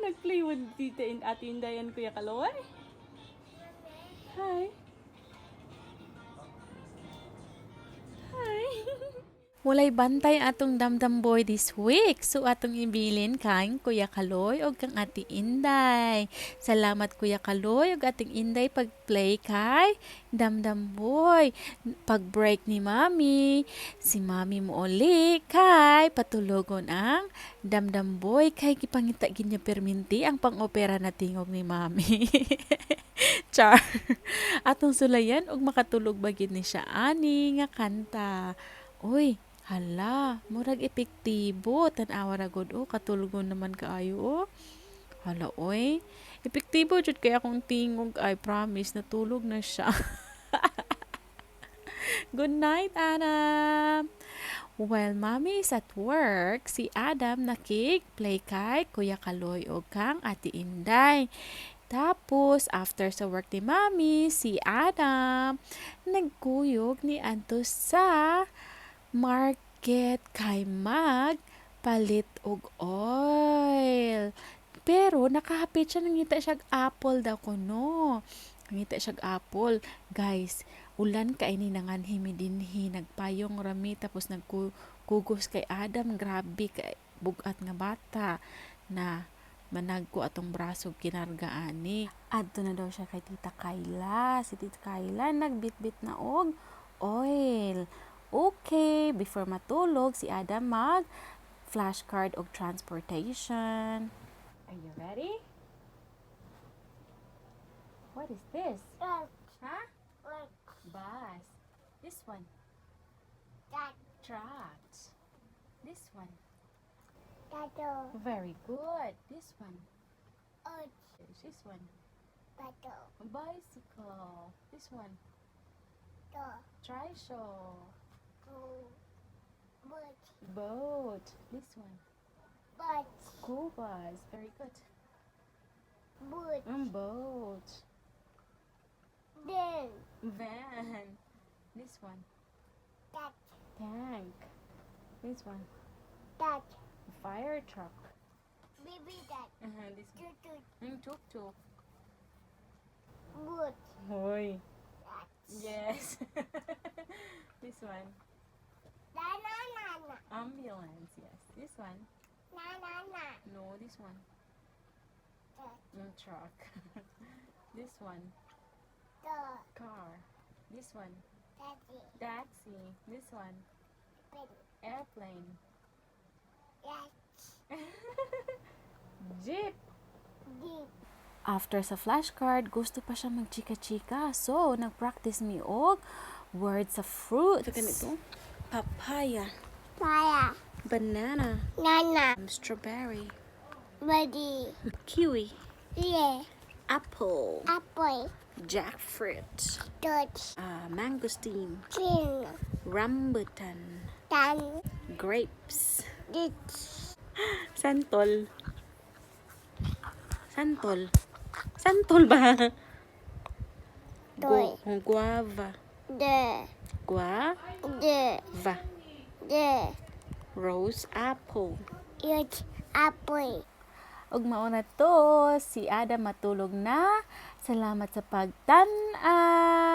nag-play with Tita and Ate Inday and Kuya Kaloy? Hi. Hi. Walay bantay atong damdam boy this week. So atong ibilin kang Kuya Kaloy o kang Ate Inday. Salamat Kuya Kaloy o ating Inday pag-play kay damdam boy. Pag-break ni Mami, si Mami mo uli kay patulogon ang damdam boy kay gipangita ginya perminti ang pang-opera na tingog ni Mami. Char. Atong sulayan og makatulog bagid ni siya ani nga kanta. Uy, hala, murag epektibo. Tan-awa ra gud o, katulgon naman kaayo o. Hala, oy. Epektibo jud kay akong tingog. I promise, natulog na siya. Good night, Adam. While Mommy is at work, si Adam nakik-play kay Kuya Kaloy o kang Ate Inday. Tapos, after sa work ni Mommy, si Adam nagkuyog ni Anto sa market kay mag palit og oil. Pero nakahapit siya, nangita siya apple daw ko no. Nangita siya apple. Guys, ulan kay ni nanganhi mi dinhi, nagpayong rami tapos nagkugos kay Adam, grabe kay bugat nga bata na managko atong braso kinargaan ni. Adto na daw siya kay Tita Kayla. Si Tita Kayla nagbitbit na og oil. Okay, before matulog, si Adam mag flashcard og transportation. Are you ready? What is this? Huh? Bus. This one. Truck. This one. Very good. This one. This one. Bicycle. This one. Trishaw. Boat. This one. School bus. Very good. Boat. Van. This one. Tank. This one. Fire truck. This one. Tuk-tuk. Hoy. Yes. This one. Ambulance. Yes. This one. No, this one. Truck. This one. Car. This one. Taxi. This one. Airplane. Jeep. After sa flashcard, gusto pa siya magchika-chika. So, nag-practice mi og words of fruits. Ito ganito. Papaya. Banana. Strawberry. Kiwi. Apple. Jackfruit. Mangosteen. Rambutan. Grapes. Santol. Santol ba? Guava. Guava. Rose apple. Ug mauna to, si Adam matulog na. Salamat sa pagtan-aw.